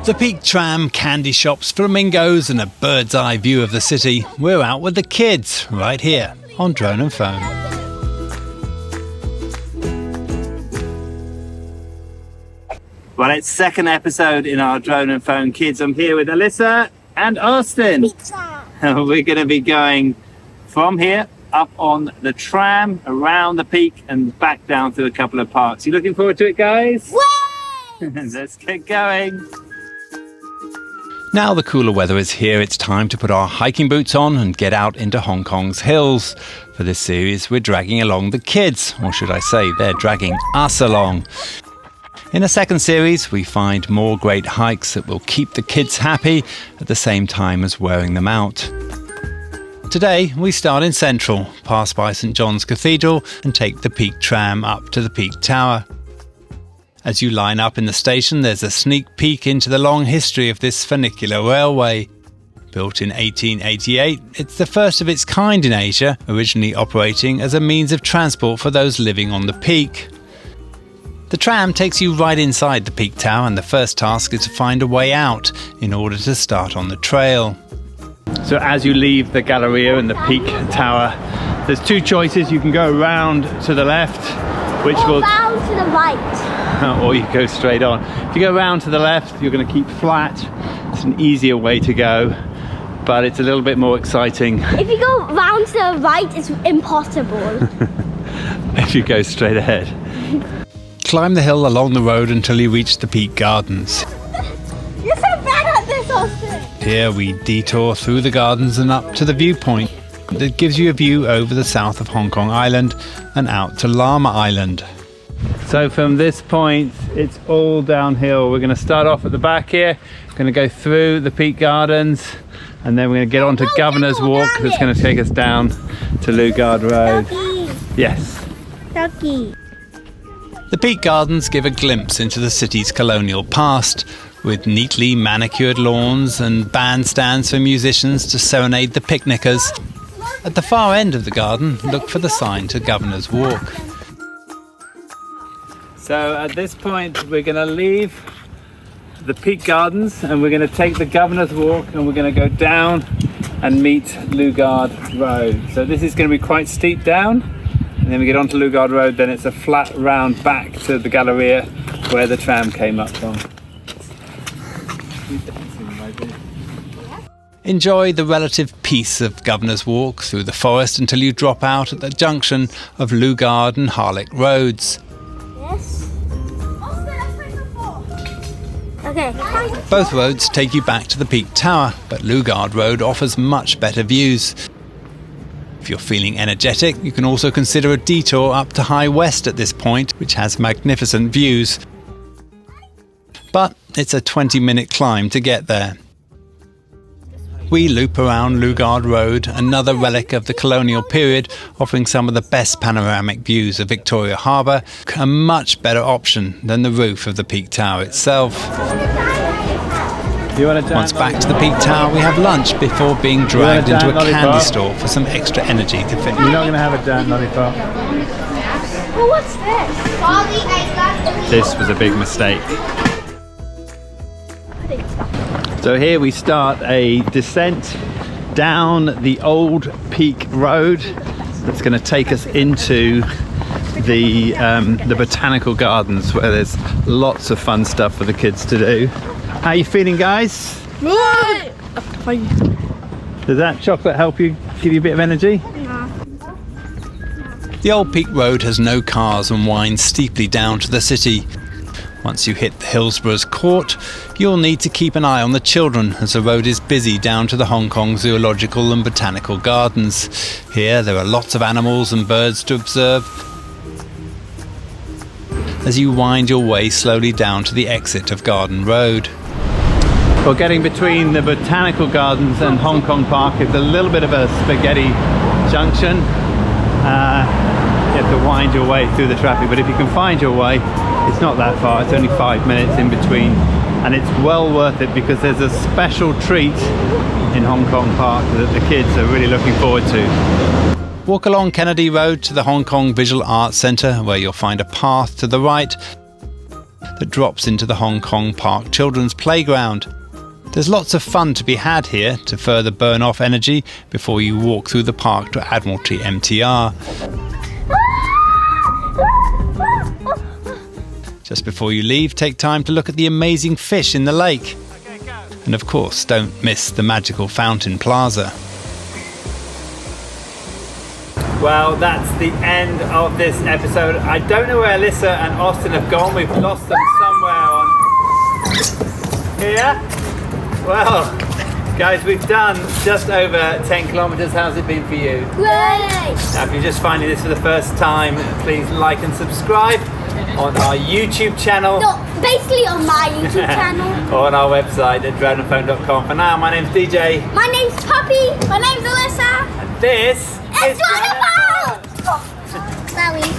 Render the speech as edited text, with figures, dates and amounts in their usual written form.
The Peak Tram, candy shops, flamingos and a bird's eye view of the city. We're out with the kids right here on Drone and Phone. Well, it's second episode in our Drone and Phone Kids. I'm here with Alyssa and Austin. We're going to be going from here up on the tram, around the peak and back down through a couple of parks. You looking forward to it, guys? Let's get going. Now the cooler weather is here, it's time to put our hiking boots on and get out into Hong Kong's hills. For this series, we're dragging along the kids, or should I say, they're dragging us along. In a second series, we find more great hikes that will keep the kids happy at the same time as wearing them out. Today, we start in Central, pass by St John's Cathedral and take the Peak Tram up to the Peak Tower. As you line up in the station, there's a sneak peek into the long history of this funicular railway. Built in 1888, it's the first of its kind in Asia, originally operating as a means of transport for those living on the peak. The tram takes you right inside the Peak Tower, and the first task is to find a way out in order to start on the trail. So as you leave the Galleria and the Peak Tower, there's two choices. You can go around to the left, which will... round to the right. Or you go straight on. If you go around to the left, you're going to keep flat. It's an easier way to go, but it's a little bit more exciting. If you go round to the right, it's impossible. If you go straight ahead. Climb the hill along the road until you reach the Peak Gardens. You're so bad at this, Austin. Here we detour through the gardens and up to the viewpoint that gives you a view over the south of Hong Kong Island and out to Llama Island. So from this point, it's all downhill. We're going to start off at the back here, going to go through the Peak Gardens, and then we're going to get onto Governor's Walk that's going to take us down to Lugard Road. Ducky. Yes. Ducky. The Peak Gardens give a glimpse into the city's colonial past, with neatly manicured lawns and bandstands for musicians to serenade the picnickers. At the far end of the garden, look for the sign to Governor's Walk. So at this point, we're going to leave the Peak Gardens and we're going to take the Governor's Walk and we're going to go down and meet Lugard Road. So this is going to be quite steep down, and then we get onto Lugard Road, then it's a flat round back to the Galleria where the tram came up from. Enjoy the relative peace of Governor's Walk through the forest until you drop out at the junction of Lugard and Harlech Roads. Okay. Both roads take you back to the Peak Tower, but Lugard Road offers much better views. If you're feeling energetic, you can also consider a detour up to High West at this point, which has magnificent views. But it's a 20-minute climb to get there. We loop around Lugard Road, another relic of the colonial period, offering some of the best panoramic views of Victoria Harbour, a much better option than the roof of the Peak Tower itself. Once back to the Peak Tower, we have lunch before being dragged into a candy store for some extra energy to finish. You're not going to have a damn lollipop. Well, what's this? This was a big mistake. So here we start a descent down the old Peak Road that's going to take us into the Botanical Gardens, where there's lots of fun stuff for the kids to do. How are you feeling, guys? Good. Does that chocolate help you, give you a bit of energy? The old Peak Road has no cars and winds steeply down to the city. Once you hit the Hillsborough's Court, you'll need to keep an eye on the children as the road is busy down to the Hong Kong Zoological and Botanical Gardens. Here there are lots of animals and birds to observe as you wind your way slowly down to the exit of Garden Road. Well, getting between the Botanical Gardens and Hong Kong Park is a little bit of a spaghetti junction. You have to wind your way through the traffic, but if you can find your way, it's not that far. It's only 5 minutes in between, and it's well worth it because there's a special treat in Hong Kong Park that the kids are really looking forward to. Walk along Kennedy Road to the Hong Kong Visual Arts Centre, where you'll find a path to the right that drops into the Hong Kong Park Children's Playground. There's lots of fun to be had here to further burn off energy before you walk through the park to Admiralty MTR. Just before you leave, take time to look at the amazing fish in the lake. And of course, don't miss the magical Fountain Plaza. Well, that's the end of this episode. I don't know where Alyssa and Austin have gone. We've lost them somewhere on here. Well, guys, we've done just over 10 kilometres. How's it been for you? Great! Now, if you're just finding this for the first time, please like and subscribe on our YouTube channel. No, basically on my YouTube channel. Or on our website at dragonphone.com. For now, my name's DJ. My name's Poppy. My name's Alyssa. And this It's Dragonphone! Sorry.